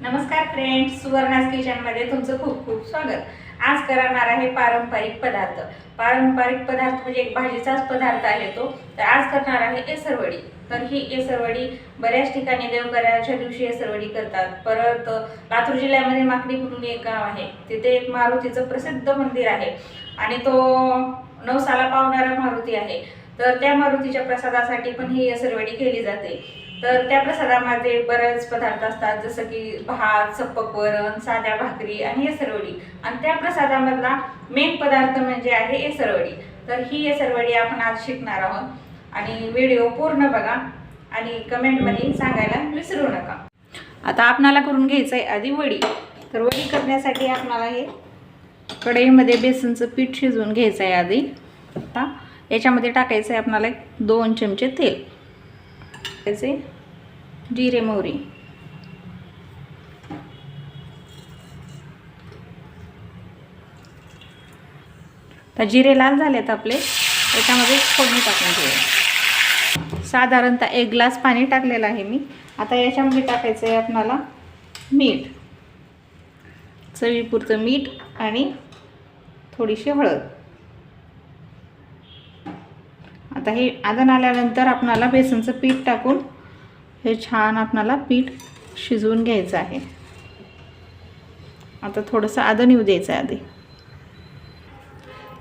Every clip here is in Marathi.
नमस्कार फ्रेंड्स, सुवर्णास किचनमध्ये तुमचं खूप खूप स्वागत। आज करणार आहे पारंपरिक पदार्थ। पारंपरिक पदार्थ म्हणजे एक भाजीचाच पदार्थ आहे तो। तर आज करणार आहे एसरवडी। तर ही एसरवडी बऱ्याच ठिकाणी देवकऱ्याच्या दिवशी एसरवडी करतात। परत लातूर जिल्ह्यामध्ये माकडी म्हणून एक गाव आहे, तिथे एक मारुतीचं प्रसिद्ध मंदिर आहे आणि तो नवसाला पावणारा मारुती आहे। तर त्या मारुतीच्या प्रसादासाठी पण ही एसरवडी केली जाते। तर त्या प्रसादामध्ये बरेच पदार्थ असतात, जसं की भात, सपक वरण, साध्या भाकरी आणि एसरवडी। आणि त्या प्रसादामधला मेन पदार्थ म्हणजे आहे एसरवडी। तर ही एसरवडी आपण आज शिकणार आहोत आणि व्हिडिओ पूर्ण बघा आणि कमेंटमध्ये सांगायला विसरू नका। आता आपल्याला करून घ्यायचं आहे आधी वडी। तर वडी करण्यासाठी आपल्याला हे कढईमध्ये बेसनचं पीठ शिजवून घ्यायचं आहे आधी। आता याच्यामध्ये टाकायचं आहे आपल्याला 2 चमचे तेल, त्याचे जिरे मोहरी, तर जिरे लाल झालेत आपले, याच्यामध्ये फोडणी टाकून घेऊया। साधारणतः 1 ग्लास पाणी टाकलेलं आहे मी। आता याच्यामध्ये टाकायचं आहे आपल्याला मीठ, चवीपुरतं मीठ आणि थोडीशी हळद। आता हे आदन आल्यानंतर आपल्याला बेसनचं पीठ टाकून हे छान आपल्याला पीठ शिजवून घ्यायचं आहे। आता थोडंसं आदन येऊ द्यायचं आहे आधी।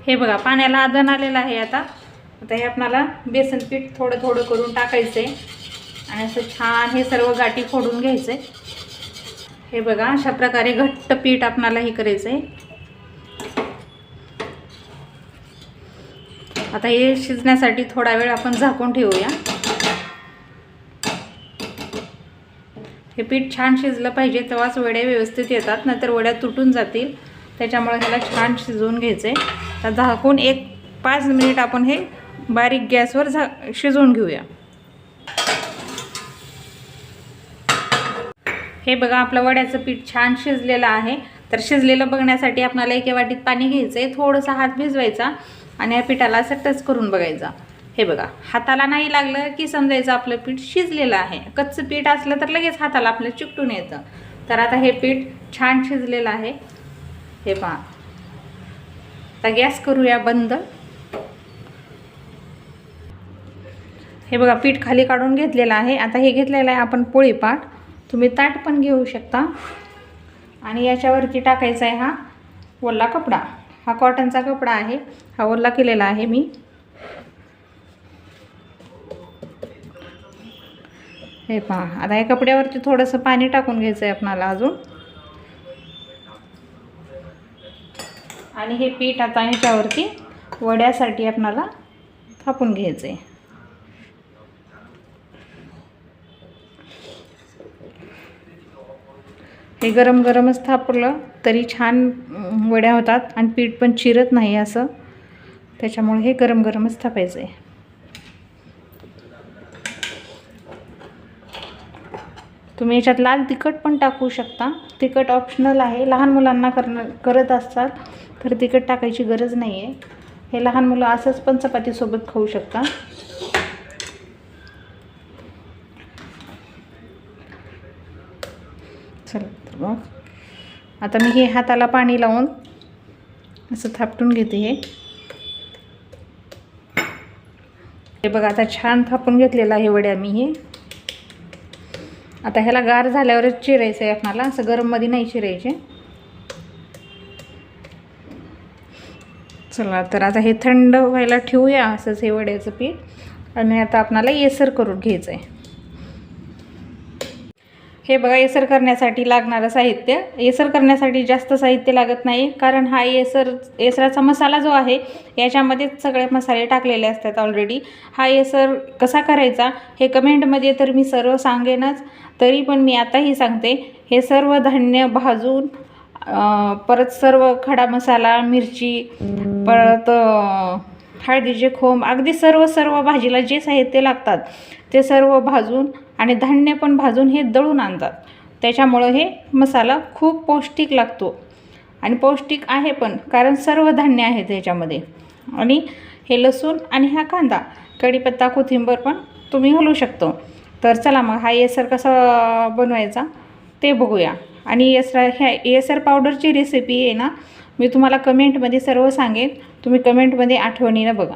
हे बघा पाण्याला आदन आलेलं आहे। आता हे आपल्याला बेसन पीठ थोडं थोडं करून टाकायचं आहे आणि असं छान हे सर्व गाठी फोडून घ्यायचं आहे। हे बघा अशा प्रकारे घट्ट पीठ आपल्याला हे करायचं आहे। आता हे शिजण्यासाठी थोडा वेळ आपण झाकून ठेवूया। हे पीठ छान शिजलं पाहिजे, तेव्हाच वड्या व्यवस्थित येतात, नाहीतर वड्या तुटून जातील। त्याच्यामुळे ह्याला छान शिजवून घ्यायचे। तर झाकून 5 मिनिट आपण हे बारीक गॅसवर शिजवून घेऊया। हे बघा आपलं वड्याचं पीठ छान शिजलेलं आहे। तर शिजलेलं बघण्यासाठी आपल्याला 1 वाटीत पाणी घ्यायचं आहे, थोडंसं हात भिजवायचा आणि या पिठाला असं टच करून बघायचा। हे बघा हाताला नाही लागलं की समजायचं आपलं पीठ शिजलेलं आहे। कच्चं पीठ असलं तर लगेच हाताला आपलं चिकटून येतं। तर आता हे पीठ छान शिजलेलं आहे। हे पहा, आता गॅस करूया बंद। हे बघा पीठ खाली काढून घेतलेलं आहे। आता हे घेतलेलं आहे आपण पोळीपाट, तुम्ही ताट पण घेऊ शकता। आणि याच्यावरती टाकायचा आहे हा ओला कपडा, हा कॉटनचा कपडा आहे, हा ओला केलेला आहे मी। हे पहा, आता या कपड्यावरती थोडंसं पाणी टाकून घ्यायचं आहे आपल्याला अजून। आणि हे पीठ आता ह्याच्यावरती वड्यासाठी आपल्याला थापून घ्यायचं आहे। हे गरम गरमच थापलं तरी छान वड्या होतात आणि पीठ पण चिरत नाही असं, त्याच्यामुळे हे गरम गरमच थापायचं आहे। तुम्ही याच्यात लाल तिखट पण टाकू शकता, तिखट ऑप्शनल आहे। लहान मुलांना करत असतात तर तिखट टाकायची गरज नाही आहे। हे लहान मुलं असंच पण चपातीसोबत खाऊ शकता। चला तर मग आता मी हे हाताला पाणी लावून असं थापटून घेते। हे बघा आता छान थापून घेतलेलं आहे वड्या मी हे। आता ह्याला गार झाल्यावरच चिरायचं आहे आपल्याला, असं गरममध्ये नाही चिरायचे। चला तर आता हे थंड व्हायला ठेवूया असंच हे वड्याचं पीठ। आणि आता आपल्याला येसर करून घ्यायचं आहे। हे बघा येसर करण्यासाठी लागणारं साहित्य। येसर करण्यासाठी जास्त साहित्य लागत नाही, कारण हा येसराचा मसाला जो आहे याच्यामध्येच सगळे मसाले टाकलेले असतात ऑलरेडी। हा येसर कसा करायचा हे कमेंटमध्ये तर मी सर्व सांगेनच, तरी पण मी आताही सांगते। हे सर्व धान्य भाजून परत सर्व खडा मसाला, मिरची, परत हळदीचे खोम, अगदी सर्व भाजीला जे साहित्य लागतात ते सर्व भाजून आणि धान्य पण भाजून हे दळून आणतात। त्याच्यामुळं हे मसाला खूप पौष्टिक लागतो आणि पौष्टिक आहे पण, कारण सर्व धान्य आहेत याच्यामध्ये। आणि हे लसूण आणि हा कांदा, कढीपत्ता, कोथिंबीर पण तुम्ही घालू शकतो। तर चला मग हा येसर कसा बनवायचा ते बघूया। आणि ह्या एसर पावडरची रेसिपी आहे ना, मी तुम्हाला कमेंटमध्ये सर्व सांगेन, तुम्ही कमेंटमध्ये आठवणीनं बघा.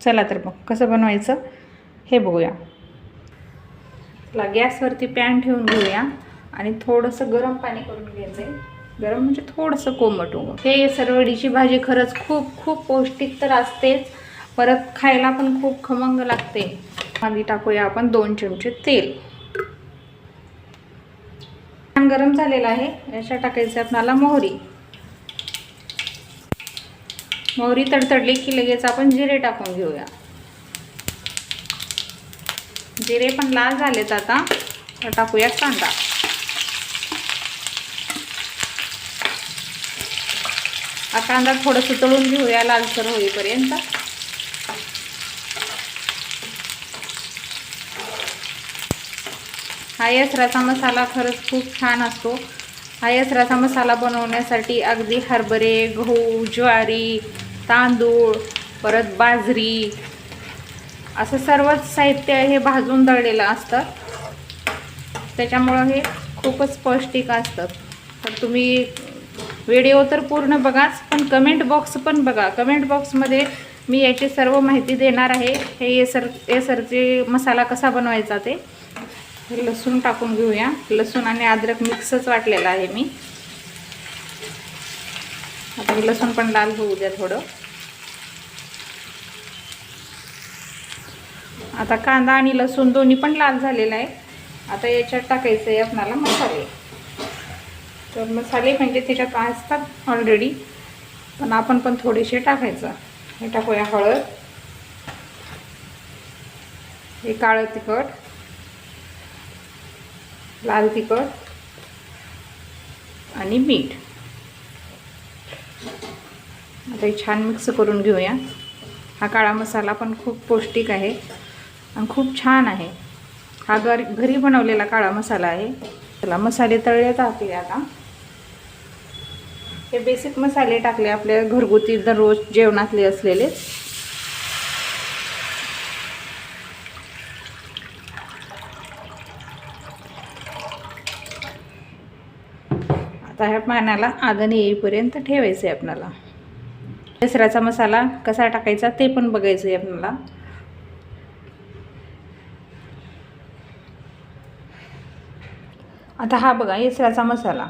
चला तर मग कसं बनवायचं हे बघूया. चला गॅसवरती पॅन ठेवून घेऊया आणि थोडंसं गरम पाणी करून घ्यायचं आहे. गरम म्हणजे थोडंसं कोमट होऊ. हे एसरवडीची भाजी खरंच खूप खूप पौष्टिक तर असतेच, परत खायला पण खूप खमंग लागते. आधी टाकूया आपण 2 चमचे तेल. पॅन गरम झालेला आहे. याच्यात टाकायचं आपल्याला मोहरी. मोहरी तडतडली की लगेच आपण जिरे टाकून घेऊया. जिरे पण लाल झालेत आता. तर टाकूया कांदा. हा कांदा थोडंसं तळून घेऊया लालसर होईपर्यंत. हा एसराचा मसाला खरंच खूप छान असतो. हा एसराचा मसाला बनवण्यासाठी अगदी हरभरे, गहू, ज्वारी, तांदूळ, परत बाजरी असं सर्वच साहित्य हे भाजून दळलेलं असतं. त्याच्यामुळं हे खूपच पौष्टिक असतं. तर तुम्ही व्हिडिओ तर पूर्ण बघाच, पण कमेंट बॉक्स पण बघा. कमेंट बॉक्समध्ये मी याची सर्व माहिती देणार आहे. हे एसरचे मसाला कसा बनवायचा ते. हे लसूण टाकून घेऊया. लसूण आणि अद्रक मिक्सच वाटलेला आहे मी. आता हे लसूण पण लाल होऊ द्या थोडं. आता कांदा आणि लसूण दोन्ही पण लाल झालेला आहे. आता याच्यात टाकायचं आहे आपल्याला मसाले. तर मसाले म्हणजे त्याच्यात असतात ऑलरेडी, पण आपण पण थोडेसे टाकायचं. हे टाकूया हळद, हे काळं तिखट, लाल तिखट आणि मीठ. आता हे छान मिक्स करून घेऊया. हा काळा मसाला पण खूप पौष्टिक आहे आणि खूप छान आहे. हा घरी बनवलेला काळा मसाला आहे. चला मसाले तळले टाकले. आता हे बेसिक मसाले टाकले आपल्या घरगुती दररोज जेवणातले असलेले. आता ह्या पाण्याला आदन येईपर्यंत ठेवायचं आहे आपल्याला. एसराचा मसाला कसा टाकायचा ते पण बघायचं आहे आपल्याला. आता हा बघा एसराचा मसाला.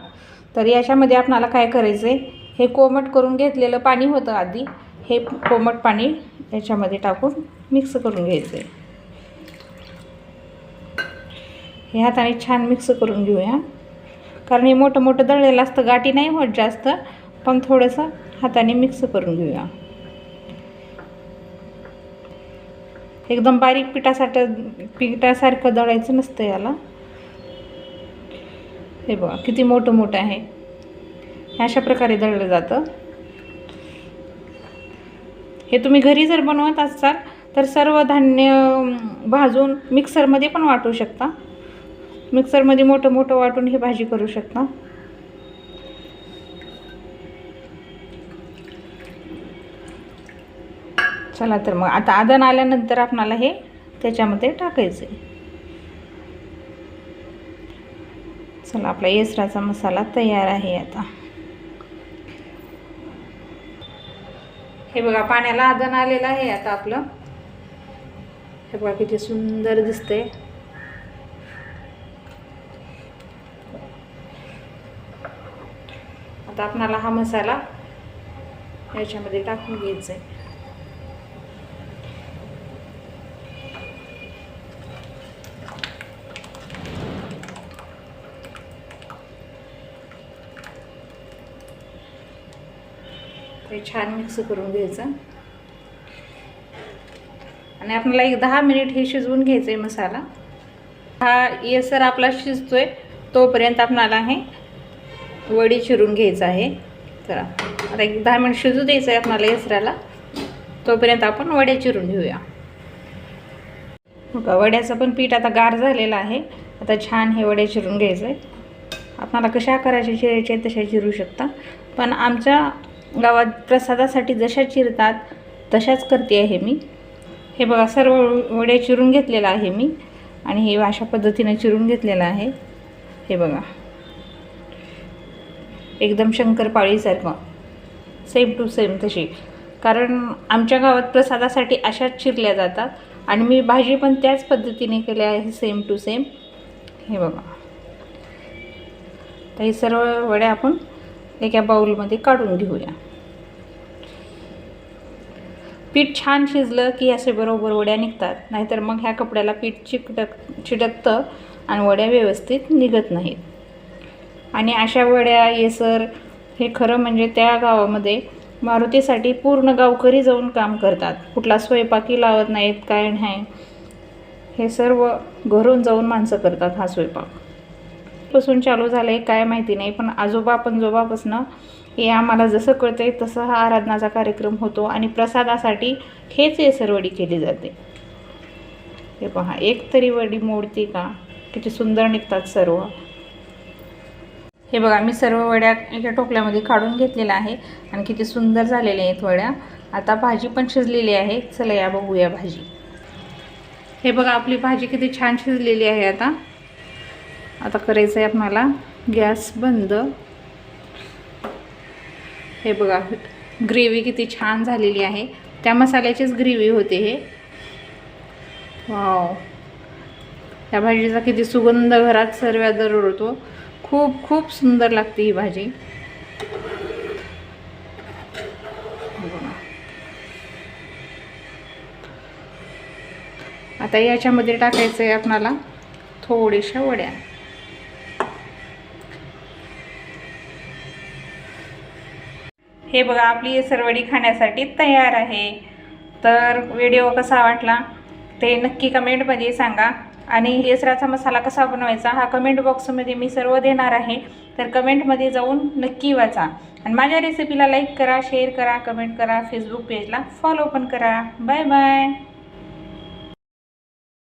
तर याच्यामध्ये आपल्याला काय करायचं आहे, हे कोमट करून घेतलेलं पाणी होतं आधी, हे कोमट पाणी याच्यामध्ये टाकून मिक्स करून घ्यायचं आहे. हे हाताने छान मिक्स करून घेऊया. कारण हे मोठं मोठं दळलेलं असतं, गाठी नाही होत जास्त, पण थोडंसं हाताने मिक्स करून घेऊया. एकदम बारीक पिठासारखं दळायचं नसतं याला. हे बघा किती मोठं मोठं आहे. अशा प्रकारे दळलं जातं. हे तुम्ही घरी जर बनवत असाल तर सर्व धान्य भाजून मिक्सरमध्ये पण वाटू शकता. मिक्सरमध्ये मोठं मोठं वाटून ही भाजी करू शकता. चला तर मग आता आदन आल्यानंतर आपणाला हे त्याच्यामध्ये टाकायचं आहे. चला आपला एसराचा मसाला तयार आहे. आता हे बघा पाण्याला आदन आलेलं आहे आता आपलं. हे बघा किती सुंदर दिसते. आता आपणाला हा मसाला याच्यामध्ये टाकून घ्यायचा आहे. ते छान मिक्स करून घ्यायचं आणि आपल्याला एक 10 मिनिट हे शिजवून घ्यायचं आहे मसाला. हा एसर आपला शिजतोय तोपर्यंत आपल्याला हे वडी चिरून घ्यायचं आहे. चला आता एक 10 मिनिट शिजू द्यायचं आहे आपल्याला एसराला. तोपर्यंत आपण वड्या चिरून घेऊया. बघा वड्याचं पण पीठ आता गार झालेलं आहे. आता छान हे वड्या चिरून घ्यायचं आहे. आपल्याला कशा करायच्या चिरायच्या तशा चिरू शकता, पण आमच्या गावात प्रसादासाठी जशा चिरतात तशाच करते आहे मी. हे बघा सर्व वड्या चिरून घेतलेला आहे मी आणि हे अशा पद्धतीने चिरून घेतलेलं आहे. हे बघा एकदम शंकरपाळीसारखं, सेम टू सेम तशी. कारण आमच्या गावात प्रसादासाठी अशाच चिरल्या जातात आणि मी भाजी पण त्याच पद्धतीने केली आहे, सेम टू सेम. हे बघा. तर हे सर्व वड्या आपण एका बाउलमध्ये काढून घेऊया. पीठ छान शिजलं की असे बरोबर वड्या निघतात, नाहीतर मग ह्या कपड्याला पीठ चिटकतं आणि वड्या व्यवस्थित निघत नाहीत. आणि अशा वड्या येसर हे खरं म्हणजे त्या गावामध्ये मारुतीसाठी पूर्ण गावकरी जाऊन काम करतात. कुठला स्वयंपाकी लावत नाहीत, काय नाही. हे सर्व घरून जाऊन माणसं करतात हा स्वयंपाक. पासून चालू झालं आहे काय माहिती नाही, पण आजोबा पंजोबापासून हे आम्हाला जसं कळतंय तसं हा आराधनाचा कार्यक्रम होतो आणि प्रसादासाठी हेच येसरवडी केली जाते. हे पहा, एक तरी वडी मोडती का, किती सुंदर निघतात सर्व. हे बघा, मी सर्व वड्या एका टोपल्यामध्ये काढून घेतलेल्या आहे आणि किती सुंदर झालेल्या आहेत वड्या. आता भाजी पण शिजलेली आहे. चला या बघूया भाजी. हे बघा, आपली भाजी किती छान शिजलेली आहे. आता करायचं आहे आपल्याला गॅस बंद. हे बघा, ग्रेव्ही किती छान झालेली आहे. त्या मसाल्याचीच ग्रेव्ही होते हे. वाव, या भाजीचा किती सुगंध घरात सर्व दरवळतो. खूप खूप सुंदर लागते ही भाजी. आता याच्यामध्ये टाकायचं आहे आपल्याला थोड्याशा वड्या. हे बघा, आपली येसरवडी खाण्यासाठी तयार आहे. तर व्हिडिओ कसा वाटला ते नक्की कमेंटमध्ये सांगा. आणि येसराचा मसाला कसा बनवायचा हा कमेंट बॉक्समध्ये मी सर्व देणार आहे. तर कमेंटमध्ये जाऊन नक्की वाचा. आणि माझ्या रेसिपीला लाईक करा, शेअर करा, कमेंट करा, फेसबुक पेजला फॉलो पण करा. Bye bye.